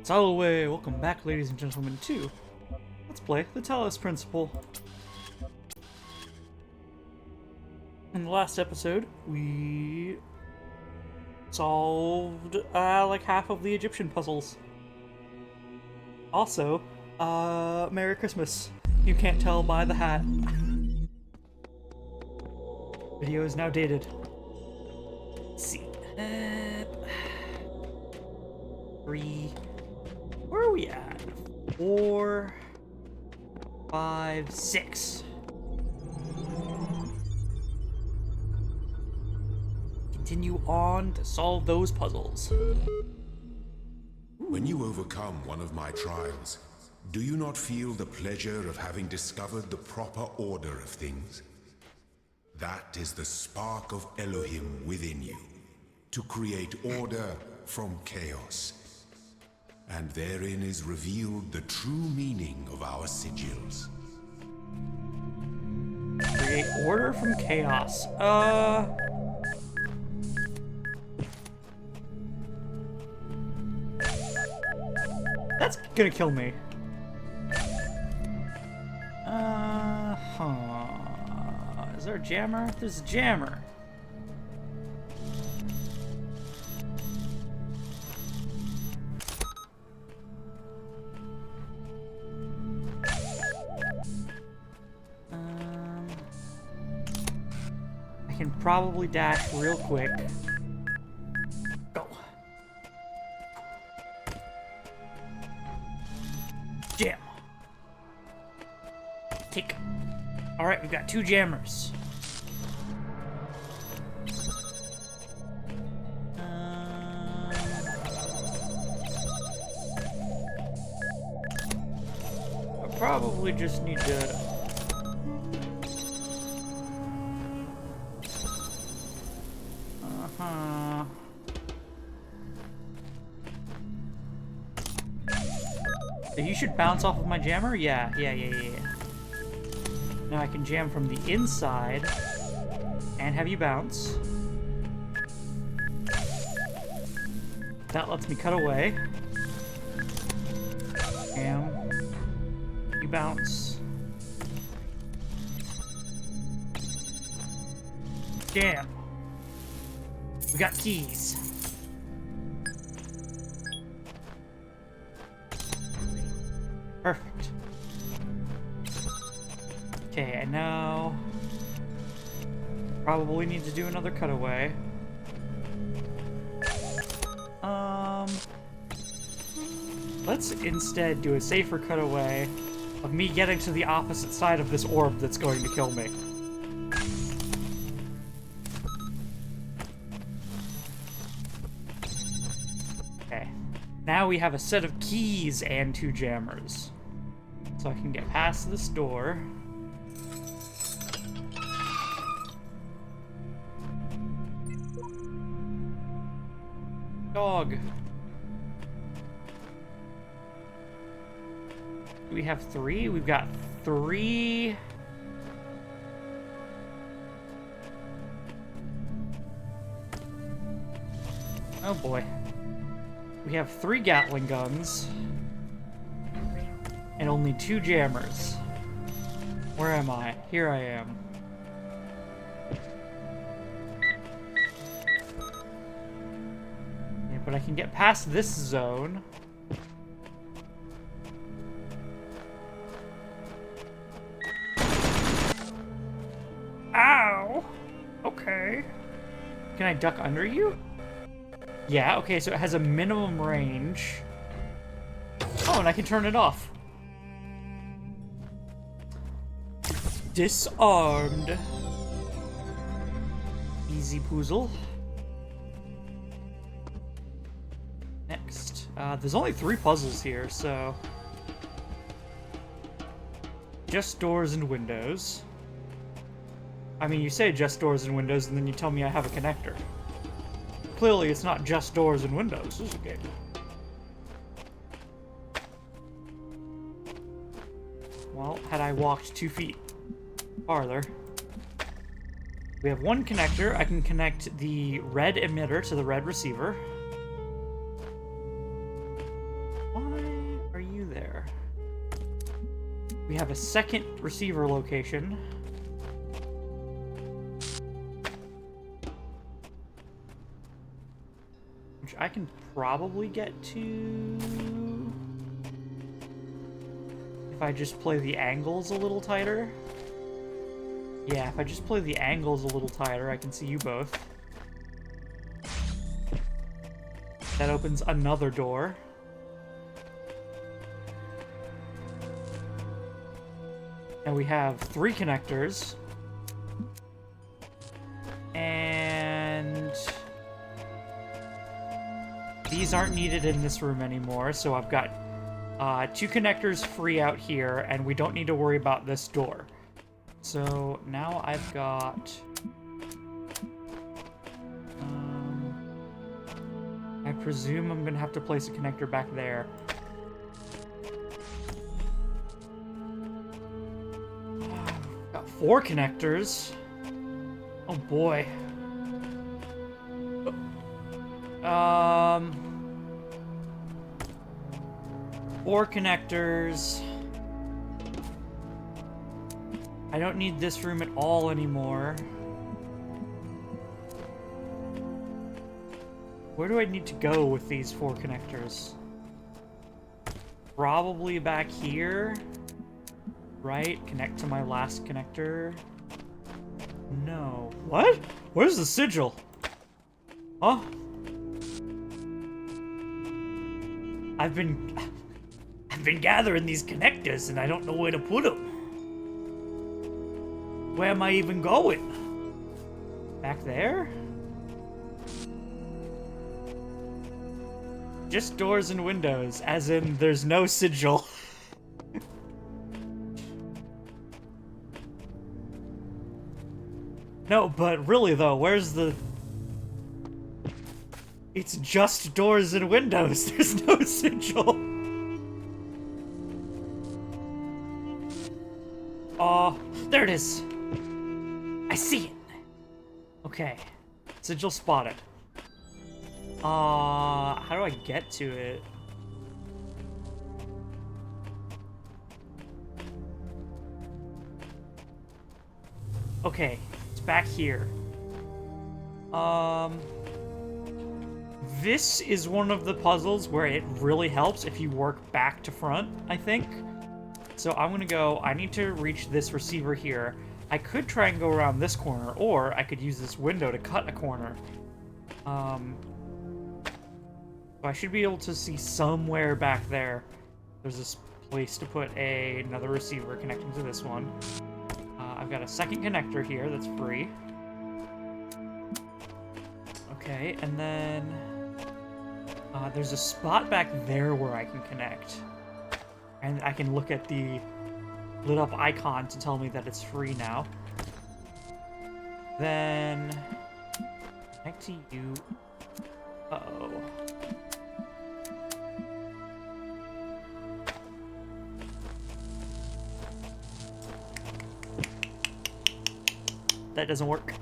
Salve! Welcome back, ladies and gentlemen, to Let's Play the Talos Principle. In the last episode, we solved like half of the Egyptian puzzles. Also, Merry Christmas. You can't tell by the hat. Video is now dated. Let's see. 3. Where are we at? 4, 5, 6. Continue on to solve those puzzles. When you overcome one of my trials, do you not feel the pleasure of having discovered the proper order of things? That is the spark of Elohim within you, to create order from chaos. And therein is revealed the true meaning of our sigils. Create order from chaos. That's gonna kill me. Is there a jammer? There's a jammer. I can probably dash real quick. Go. Jam. Take. Alright, we've got 2 jammers. I probably just need to... You should bounce off of my jammer? Yeah. Now I can jam from the inside and have you bounce. That lets me cut away. Jam. You bounce. Jam. We got keys. Perfect. Okay, I know. Probably need to do another cutaway. Let's instead do a safer cutaway of me getting to the opposite side of this orb that's going to kill me. Okay. Now we have a set of keys and 2 jammers. So I can get past this door. Dog. Do we have 3? We've got 3. Oh boy. We have 3 Gatling guns. And only 2 jammers. Where am I? Here I am. Yeah, but I can get past this zone. Ow! Okay. Can I duck under you? Yeah, okay, so it has a minimum range. Oh, and I can turn it off. Disarmed. Easy poozle. Next. There's only 3 puzzles here, so... Just doors and windows. I mean, you say just doors and windows, and then you tell me I have a connector. Clearly, it's not just doors and windows. This is a game. Well, had I walked 2 feet farther. We have 1 connector. I can connect the red emitter to the red receiver. Why are you there? We have a second receiver location. Which I can probably get to if I just play the angles a little tighter. Yeah, if I just play the angles a little tighter, I can see you both. That opens another door. And we have 3 connectors. And these aren't needed in this room anymore, so I've got 2 connectors free out here, and we don't need to worry about this door. So now I've got... I presume I'm gonna have to place a connector back there. Got 4 connectors. Oh boy. 4 connectors. I don't need this room at all anymore. Where do I need to go with these 4 connectors? Probably back here. Right? Connect to my last connector. No. What? Where's the sigil? Huh? I've been gathering these connectors and I don't know where to put them. Where am I even going? Back there? Just doors and windows, as in there's no sigil. No, but really though, where's the... It's just doors and windows, there's no sigil. Oh, there it is. I see it. Okay. Sigil spotted. How do I get to it? Okay, it's back here. This is one of the puzzles where it really helps if you work back to front, I think. So I'm gonna go, I need to reach this receiver here. I could try and go around this corner, or I could use this window to cut a corner. I should be able to see somewhere back there. There's this place to put another receiver connecting to this one. I've got a second connector here that's free. Okay, and then there's a spot back there where I can connect. And I can look at the lit up icon to tell me that it's free now. Then connect to you. Uh-oh. That doesn't work.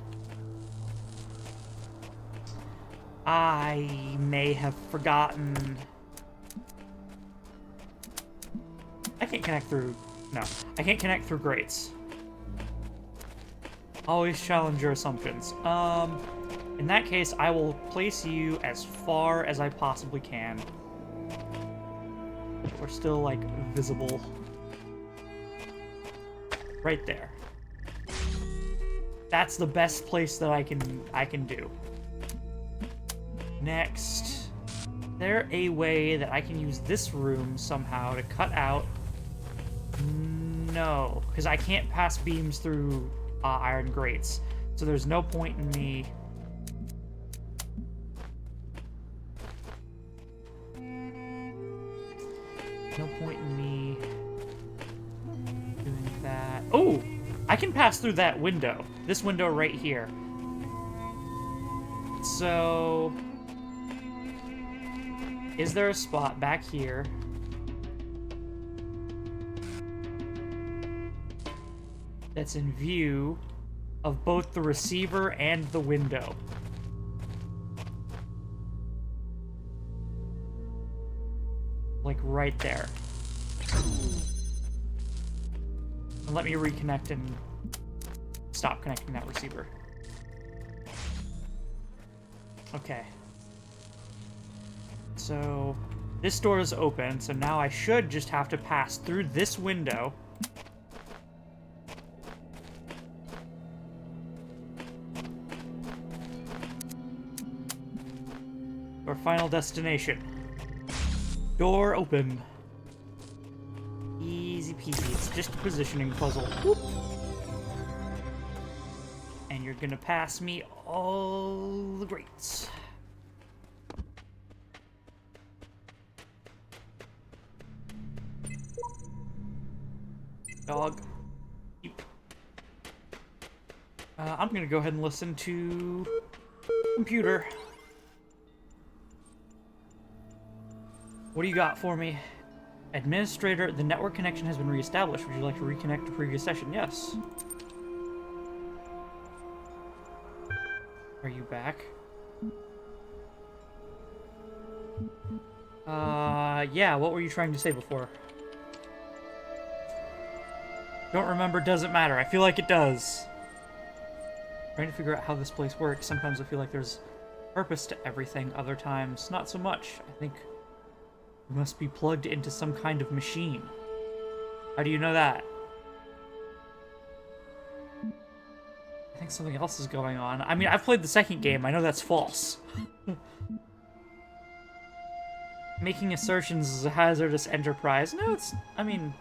I may have forgotten. I can't connect through... No. I can't connect through grates. Always challenge your assumptions. In that case, I will place you as far as I possibly can. We're still, like, visible. Right there. That's the best place that I can do. Next, is there a way that I can use this room somehow to cut out? No, because I can't pass beams through iron grates, so there's no point in me. No point in me doing that. Oh, I can pass through that window. This window right here. So, is there a spot back here that's in view of both the receiver and the window? Like right there. And let me reconnect and stop connecting that receiver. Okay. So this door is open, so now I should just have to pass through this window. Our final destination. Door open. Easy peasy. It's just a positioning puzzle. Whoop. And you're gonna pass me all the greats. Dog. I'm gonna go ahead and listen to computer. What do you got for me? Administrator, the network connection has been reestablished. Would you like to reconnect to previous session? Yes. Are you back? Yeah, what were you trying to say before? Don't remember, doesn't matter. I feel like it does. Trying to figure out how this place works. Sometimes I feel like there's purpose to everything, other times not so much. I think we must be plugged into some kind of machine. How do you know that? I think something else is going on. I mean, I've played the second game. I know that's false. Making assertions is a hazardous enterprise. No, it's... I mean...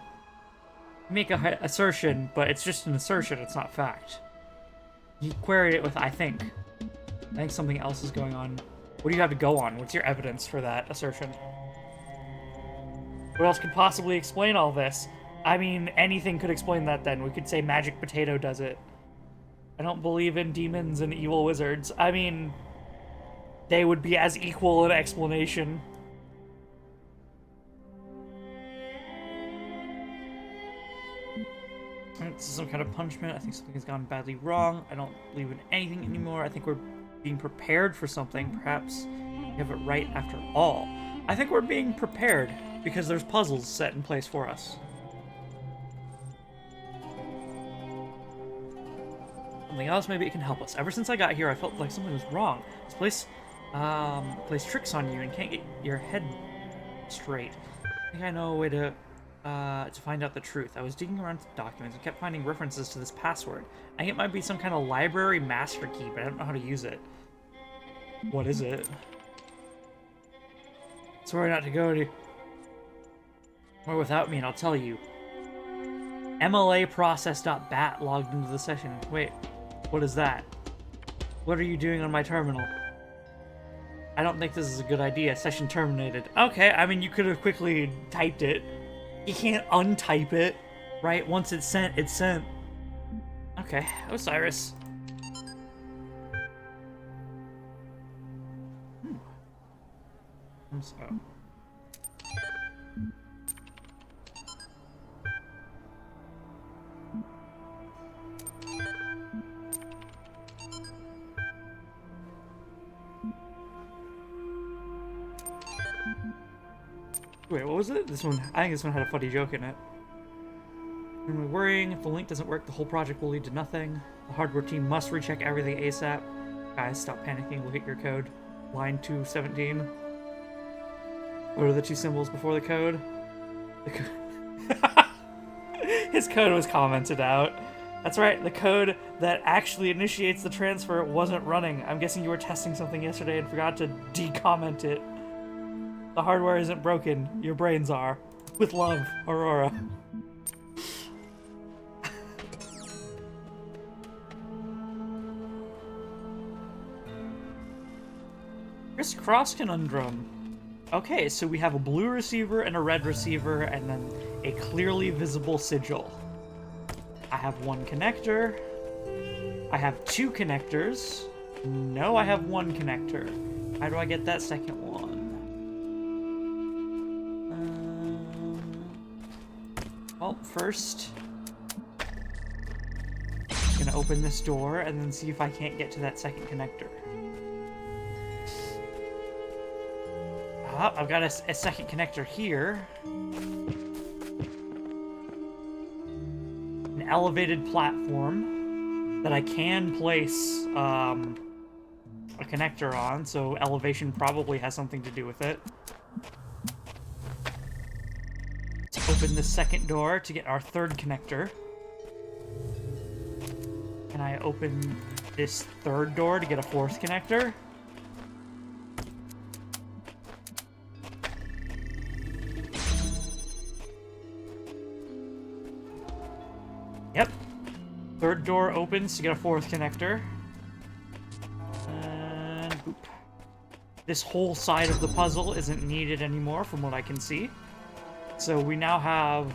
make a assertion, but it's just an assertion. It's not fact. You queried it with, I think. I think something else is going on. What do you have to go on? What's your evidence for that assertion? What else could possibly explain all this? I mean, anything could explain that then. We could say Magic Potato does it. I don't believe in demons and evil wizards. I mean, they would be as equal an explanation. This is some kind of punishment. I think something has gone badly wrong. I don't believe in anything anymore. I think we're being prepared for something. Perhaps we have it right after all. I think we're being prepared because there's puzzles set in place for us. Something else, maybe it can help us. Ever since I got here, I felt like something was wrong. This place plays tricks on you and can't get your head straight. I think I know a way to find out the truth. I was digging around the documents and kept finding references to this password. I think it might be some kind of library master key, but I don't know how to use it. What is it? Sorry not to go to... or without me, and I'll tell you. MLA process.bat logged into the session. Wait, what is that? What are you doing on my terminal? I don't think this is a good idea. Session terminated. Okay, I mean, you could have quickly typed it. You can't untype it, right? Once it's sent, it's sent. Okay, Osiris. So. Wait, what was it? This one, I think this one had a funny joke in it. When we're worrying, if the link doesn't work, the whole project will lead to nothing. The hardware team must recheck everything ASAP. Guys, stop panicking, look at your code. Line 217. What are the two symbols before the code? His code was commented out. That's right, the code that actually initiates the transfer wasn't running. I'm guessing you were testing something yesterday and forgot to decomment it. The hardware isn't broken, your brains are. With love, Aurora. Crisscross conundrum. Okay, so we have a blue receiver and a red receiver, and then a clearly visible sigil. I have one connector. I have two connectors. No, I have one connector. How do I get that second one? Well, first, I'm gonna open this door and then see if I can't get to that second connector. I've got a second connector here. An elevated platform that I can place a connector on, so elevation probably has something to do with it. Let's open the second door to get our third connector. Can I open this third door to get a fourth connector? Yep. Third door opens to get a fourth connector. And boop. This whole side of the puzzle isn't needed anymore from what I can see. So we now have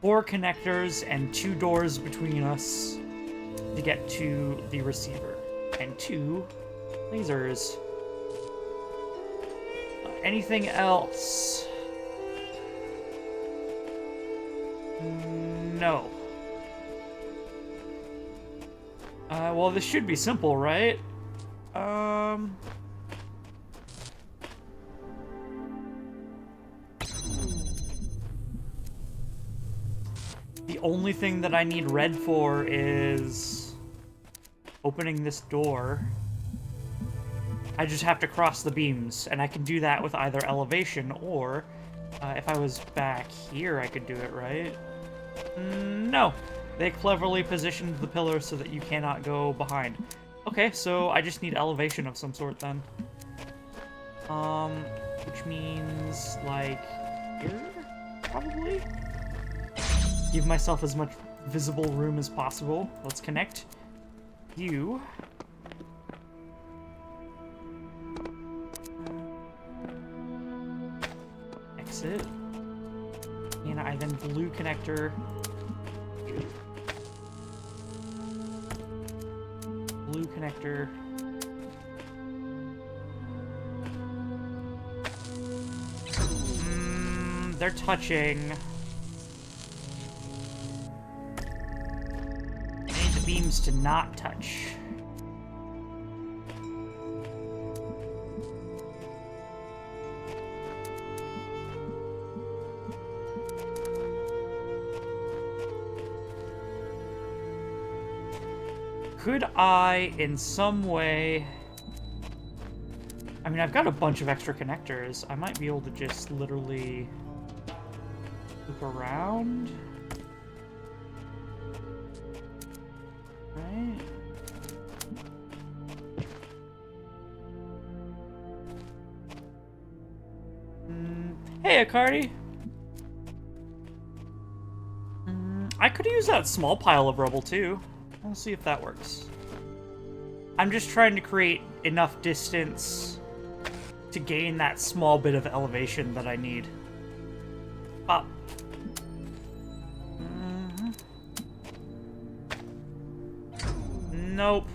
4 connectors and 2 doors between us to get to the receiver. And 2 lasers. Anything else? No. Well, this should be simple, right? The only thing that I need red for is opening this door. I just have to cross the beams, and I can do that with either elevation or if I was back here, I could do it, right? No. They cleverly positioned the pillar so that you cannot go behind. Okay, so I just need elevation of some sort then. Which means, like, here? Probably? Give myself as much visible room as possible. Let's connect you. Exit. And I then blue connector. Blue connector. They're touching. I need the beams to not touch. Could I, in some way... I mean, I've got a bunch of extra connectors. I might be able to just literally loop around. Right? Hey, Akardi! I could use that small pile of rubble, too. We'll see if that works. I'm just trying to create enough distance to gain that small bit of elevation that I need. Up. Nope.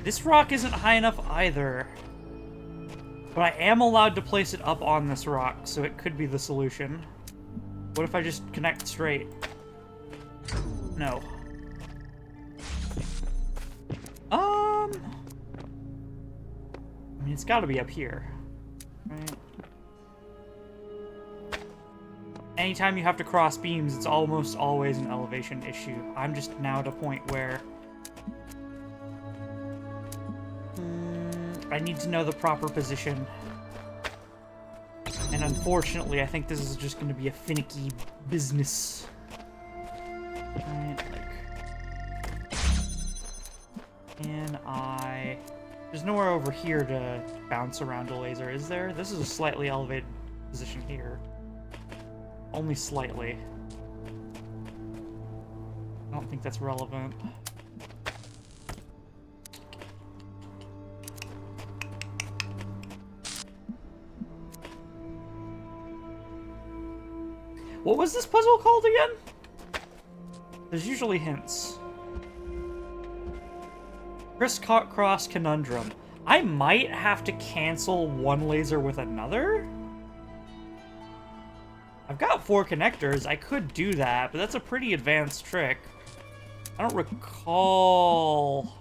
This rock isn't high enough either. But I am allowed to place it up on this rock, so it could be the solution. What if I just connect straight? No. I mean, it's gotta be up here, right? Anytime you have to cross beams, it's almost always an elevation issue. I'm just now at a point where I need to know the proper position. And unfortunately, I think this is just going to be a finicky business. Right, like... Can I... There's nowhere over here to bounce around a laser, is there? This is a slightly elevated position here. Only slightly. I don't think that's relevant. What was this puzzle called again? There's usually hints. Crisscross conundrum. I might have to cancel one laser with another? I've got 4 connectors. I could do that, but that's a pretty advanced trick. I don't recall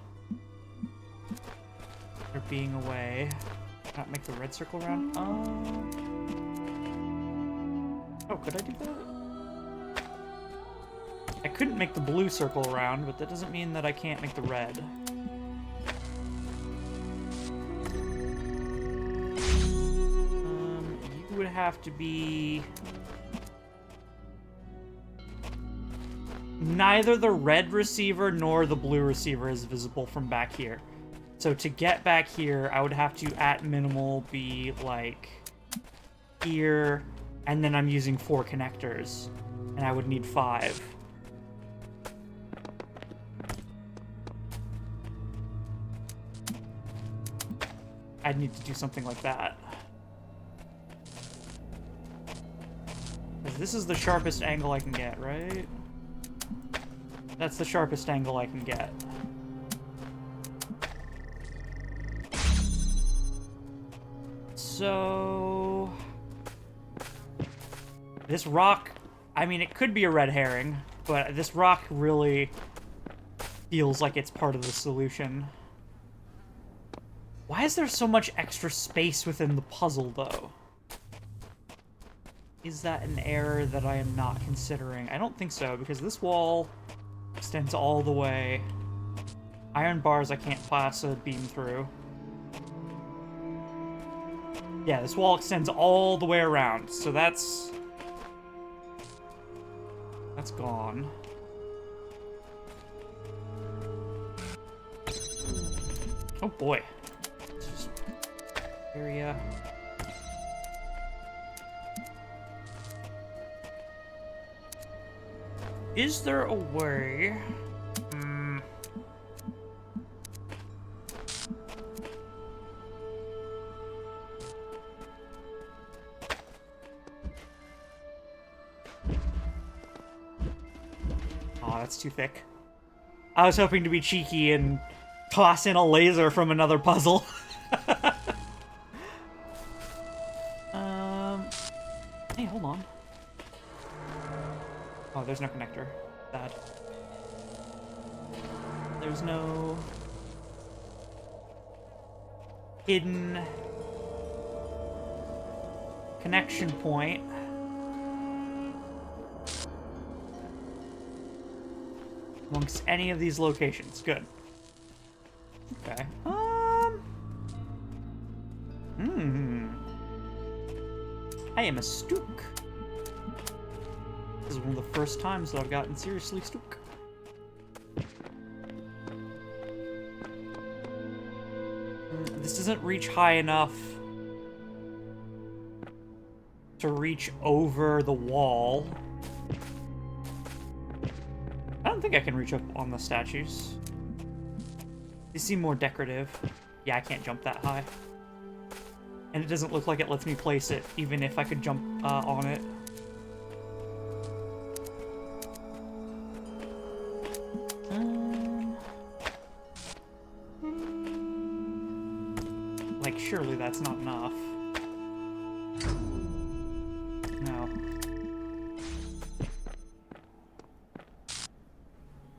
there being a way. Not make the red circle around. Oh, could I do that? I couldn't make the blue circle around, but that doesn't mean that I can't make the red. You would have to be... Neither the red receiver nor the blue receiver is visible from back here. So to get back here, I would have to, at minimal, be, like, here, and then I'm using 4 connectors, and I would need 5. I'd need to do something like that. This is the sharpest angle I can get, right? That's the sharpest angle I can get. So... This rock... I mean, it could be a red herring, but this rock really feels like it's part of the solution. Why is there so much extra space within the puzzle, though? Is that an error that I am not considering? I don't think so, because this wall extends all the way. Iron bars I can't pass a beam through. Yeah, this wall extends all the way around, so that's gone. Oh boy. It's just area. Is there a way? Oh, that's too thick. I was hoping to be cheeky and toss in a laser from another puzzle. Hey, hold on. Oh, there's no connector. Bad. There's no hidden connection point. Amongst any of these locations. Good. Okay. I am a stook. This is one of the first times that I've gotten seriously stook. This doesn't reach high enough to reach over the wall. I don't think I can reach up on the statues. They seem more decorative. Yeah, I can't jump that high. And it doesn't look like it lets me place it, even if I could jump on it. Like, surely that's not enough. No.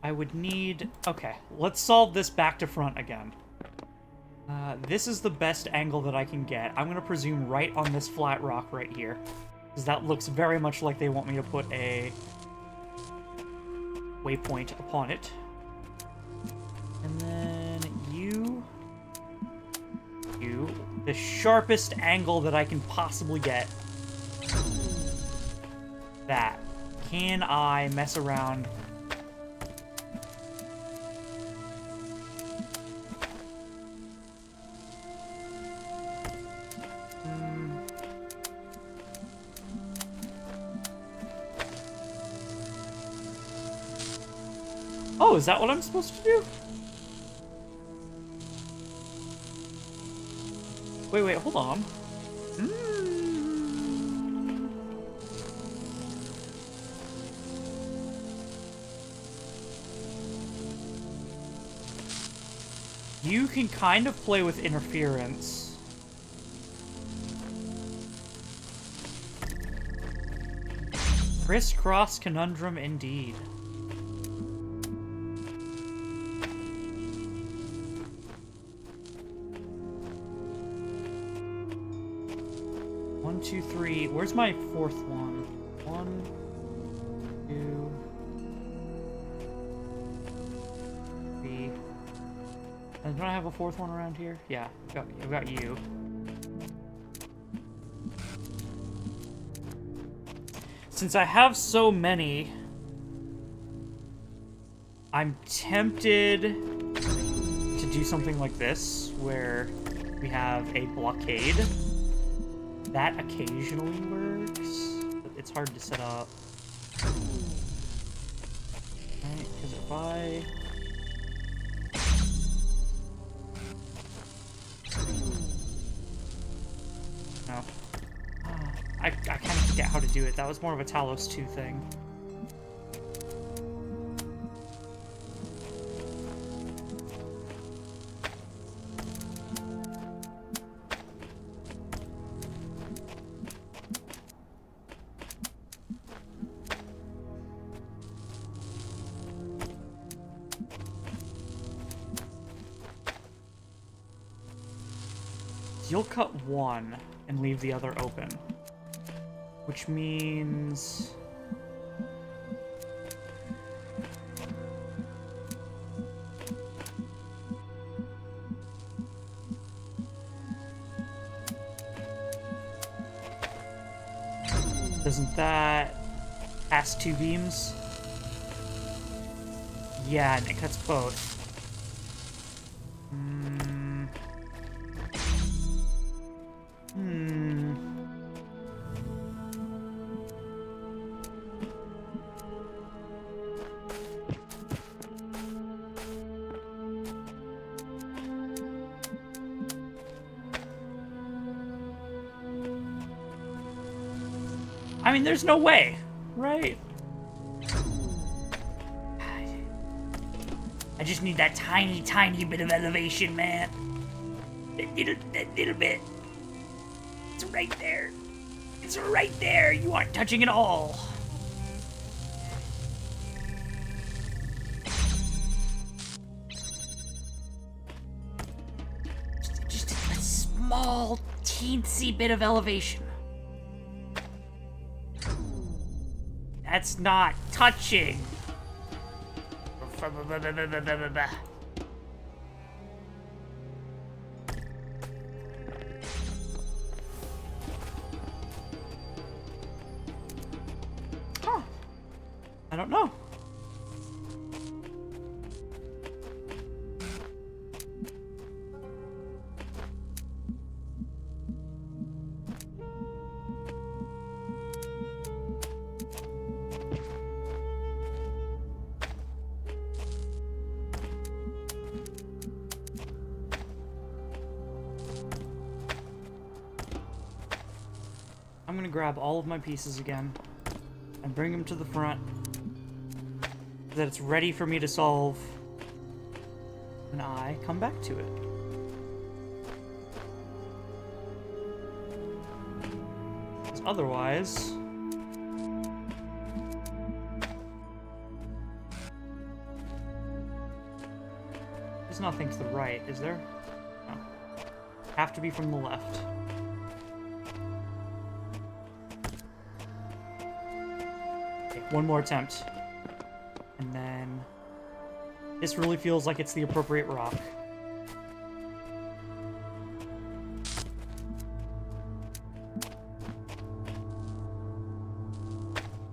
I would need... Okay, let's solve this back to front again. This is the best angle that I can get. I'm going to presume right on this flat rock right here. Because that looks very much like they want me to put a waypoint upon it. And then you... The sharpest angle that I can possibly get. That. Can I mess around? Oh, is that what I'm supposed to do? Wait, hold on. You can kind of play with interference. Crisscross conundrum indeed. 2, 3. Where's my fourth one? 1, 2, 3. Don't I have a fourth one around here? Yeah, I've got you. Since I have so many, I'm tempted to do something like this, where we have a blockade. That occasionally works, but it's hard to set up. Right, because if no. I kind of forget how to do it. That was more of a Talos 2 thing. You'll cut one and leave the other open. Which means... Doesn't that pass 2 beams? Yeah, and it cuts both. I mean, there's no way, right? I just need that tiny, tiny bit of elevation, man. That little bit. It's right there. It's right there. You aren't touching it all. Just a small, teensy bit of elevation. That's not touching. Huh. I don't know. I'm gonna grab all of my pieces again and bring them to the front so that it's ready for me to solve when I come back to it. Because otherwise... there's nothing to the right, is there? No. Have to be from the left. One more attempt. And then... this really feels like it's the appropriate rock.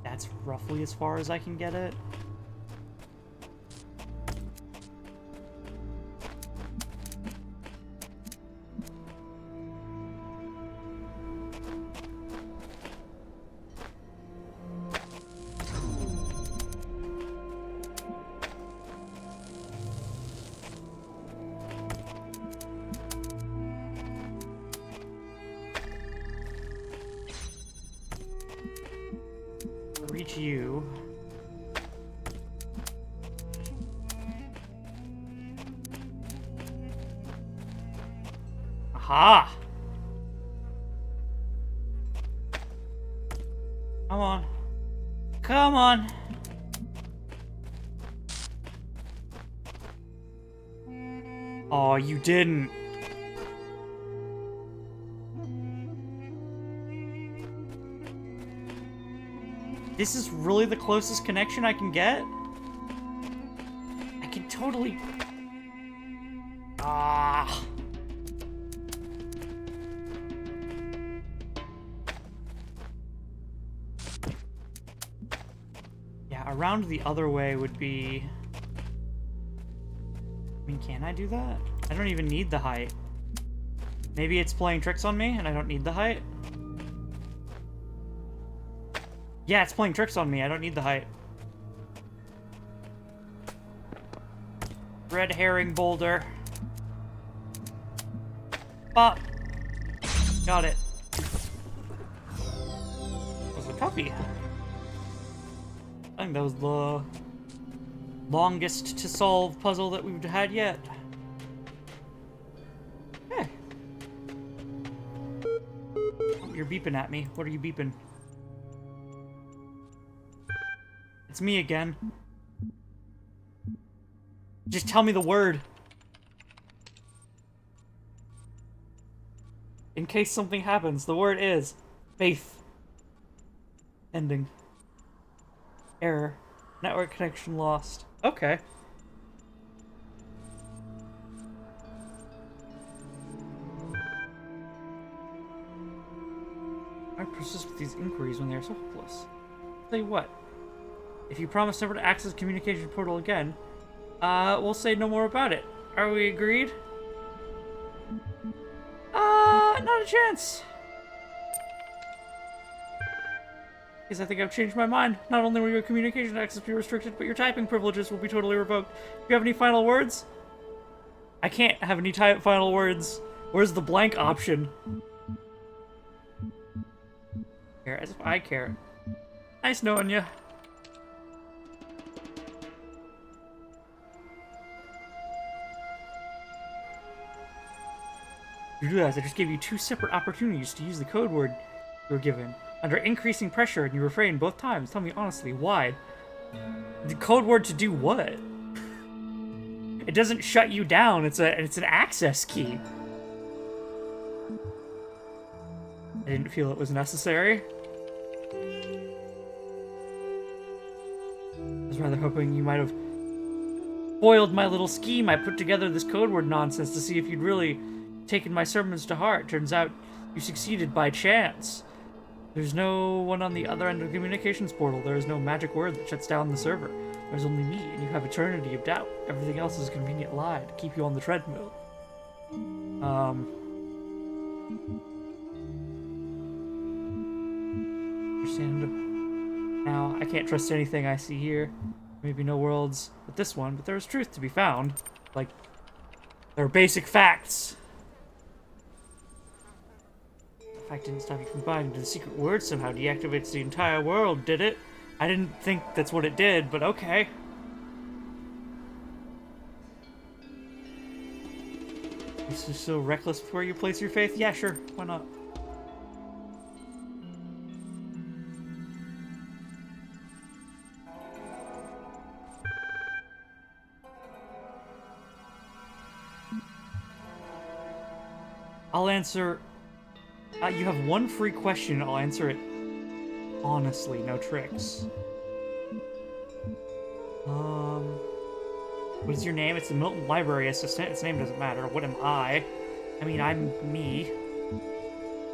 That's roughly as far as I can get it. Reach you. Aha! Come on. Come on. Oh, you didn't. This is really the closest connection I can get? I can totally... Ah... Yeah, around the other way would be... I mean, can I do that? I don't even need the height. Maybe it's playing tricks on me and I don't need the height? Yeah, it's playing tricks on me. I don't need the height. Red herring boulder. Pop. Got it. That was a toughie. I think that was the longest to solve puzzle that we've had yet. Hey. Oh, you're beeping at me. What are you beeping? It's me again. Just tell me the word. In case something happens, the word is faith. Ending. Error. Network connection lost. Okay. I persist with these inquiries when they are so hopeless. Tell you what. If you promise never to access communication portal again, we'll say no more about it. Are we agreed? Not a chance. Because I think I've changed my mind. Not only will your communication access be restricted, but your typing privileges will be totally revoked. Do you have any final words? I can't have any final words. Where's the blank option? Care as if I care. Nice knowing you. You realize I just gave you 2 separate opportunities to use the code word you were given. Under increasing pressure, and you refrained both times. Tell me honestly, why? The code word to do what? It doesn't shut you down. It's an access key. I didn't feel it was necessary. I was rather hoping you might have foiled my little scheme. I put together this code word nonsense to see if you'd really taken my sermons to heart. Turns out you succeeded by chance. There's no one on the other end of the communications portal. There is no magic word that shuts down the server. There's only me, and you have eternity of doubt. Everything else is a convenient lie to keep you on the treadmill. Understand. Now, I can't trust anything I see here. Maybe no worlds but this one, but there is truth to be found. Like, there are basic facts. The fact didn't stop you from buying into the secret word somehow deactivates the entire world, did it? I didn't think that's what it did, but okay. You're so reckless with where you place your faith? Yeah, sure. Why not? I'll answer... you have one free question. I'll answer it honestly, no tricks. What is your name? It's the Milton Library Assistant. Its name doesn't matter. What am I? I mean, I'm me.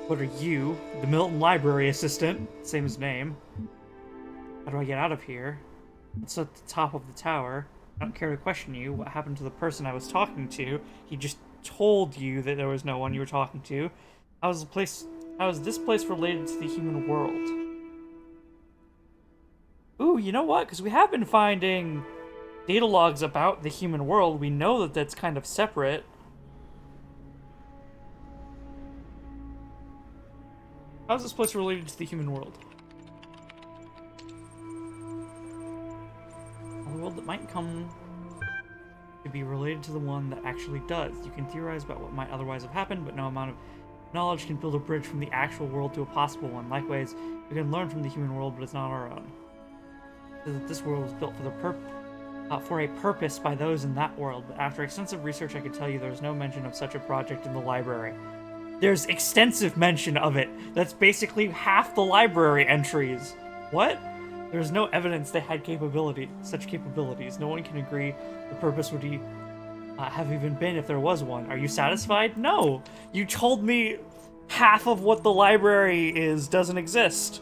What are you? The Milton Library Assistant. Same as name. How do I get out of here? It's at the top of the tower. I don't care to question you. What happened to the person I was talking to? He just told you that there was no one you were talking to. How is this place related to the human world? Ooh, you know what? Because we have been finding data logs about the human world. We know that that's kind of separate. How is this place related to the human world? A world that might come to be related to the one that actually does. You can theorize about what might otherwise have happened, but no amount of knowledge can build a bridge from the actual world to a possible one. Likewise, we can learn from the human world, but it's not our own. So that this world was built for a purpose by those in that world, but after extensive research, I can tell you there's no mention of such a project in the library. There's extensive mention of it. That's basically half the library entries. What? There's no evidence they had such capabilities. No one can agree the purpose would have even been if there was one. Are you satisfied? No! You told me half of what the library is doesn't exist.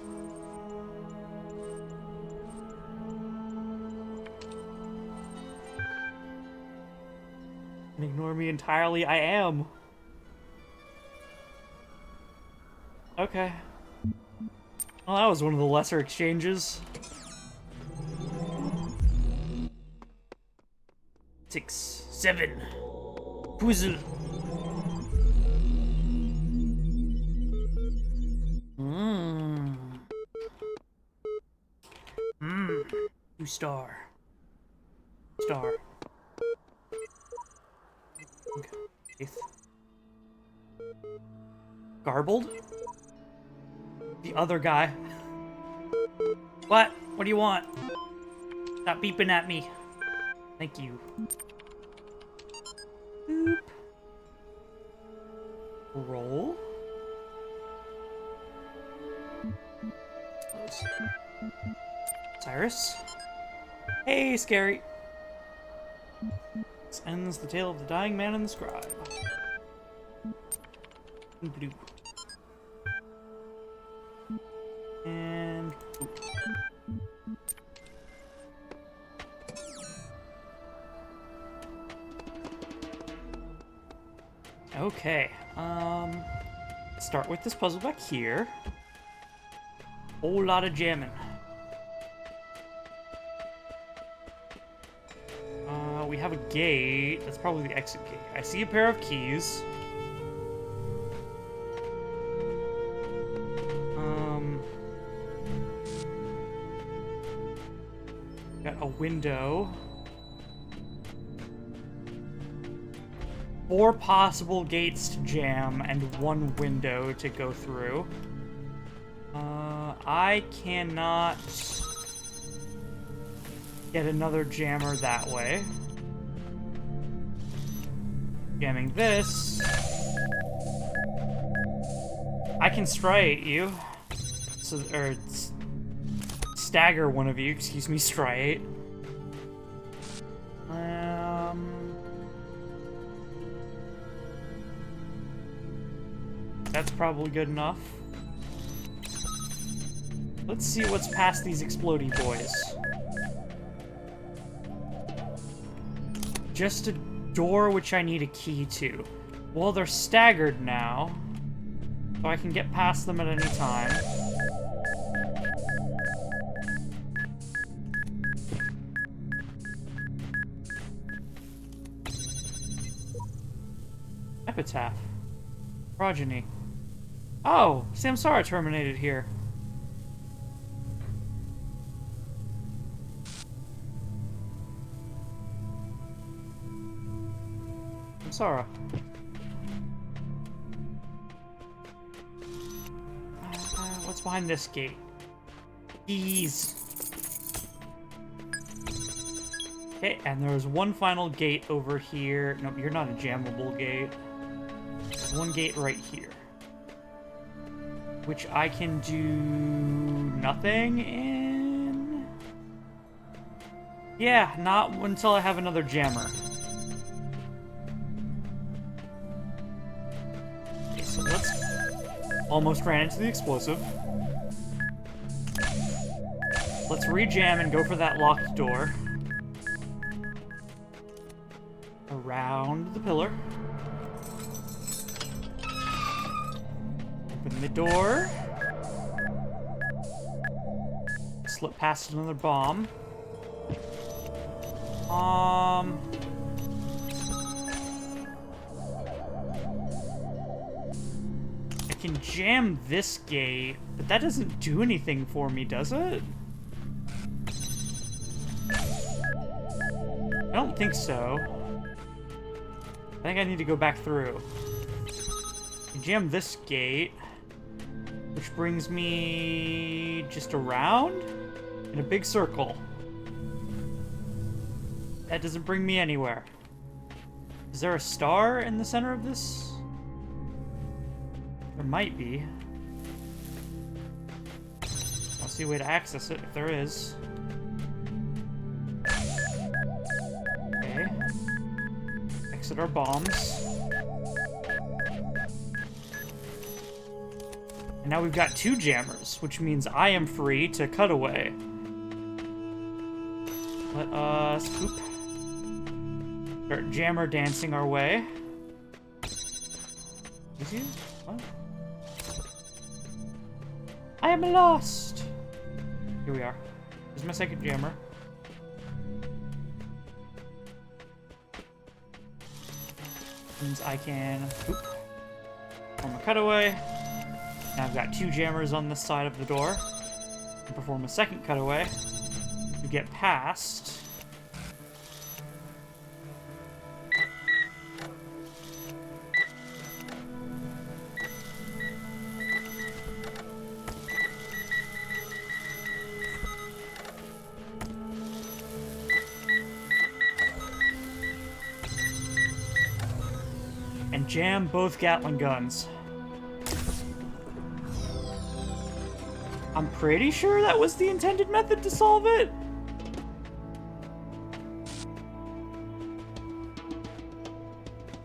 And ignore me entirely, I am. Okay. Well, that was one of the lesser exchanges. 6, 7. Puzzle. Mmm. 2 star. Star. Okay. 8th. Garbled? The other guy. What? What do you want? Stop beeping at me. Thank you. Boop. Roll. Close. Cyrus? Hey, Scary. This ends the tale of the dying man and the scribe. Blue. And... okay, start with this puzzle back here. Whole lot of jamming. We have a gate. That's probably the exit gate. I see a pair of keys. Got a window. 4 possible gates to jam and 1 window to go through. I cannot get another jammer that way. Jamming this. I can striate you. So, or stagger one of you, excuse me, striate. That's probably good enough. Let's see what's past these explodey boys. Just a door which I need a key to. Well, they're staggered now, so I can get past them at any time. Epitaph. Progeny. Oh, Samsara terminated here. Samsara. What's behind this gate? Keys. Okay, and there's one final gate over here. No, you're not a jammable gate. There's one gate right here, which I can do nothing in. Yeah, not until I have another jammer. Okay, so let's... Almost ran into the explosive. Let's re-jam and go for that locked door. Around the pillar. Open the door. Slip past another bomb. I can jam this gate, but that doesn't do anything for me, does it? I don't think so. I think I need to go back through. I jam this gate, which brings me just around in a big circle. That doesn't bring me anywhere. Is there a star in the center of this? There might be. Oh, see a way to access it if there is. Okay. Exit our bombs. And now we've got 2 jammers, which means I am free to cut away. Let us start jammer dancing our way. Is he? What? I am lost! Here we are. Here's my second jammer. Means I can perform a cutaway. Now I've got 2 jammers on this side of the door. And perform a second cutaway to get past. And jam both Gatling guns. I'm pretty sure that was the intended method to solve it.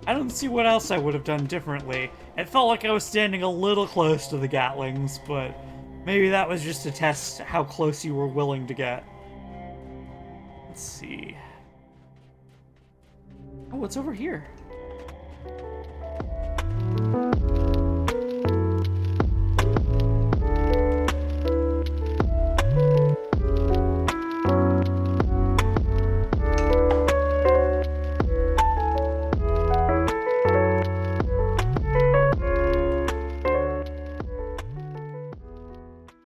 I don't see what else I would have done differently. It felt like I was standing a little close to the Gatlings, but maybe that was just to test how close you were willing to get. Let's see. Oh, what's over here?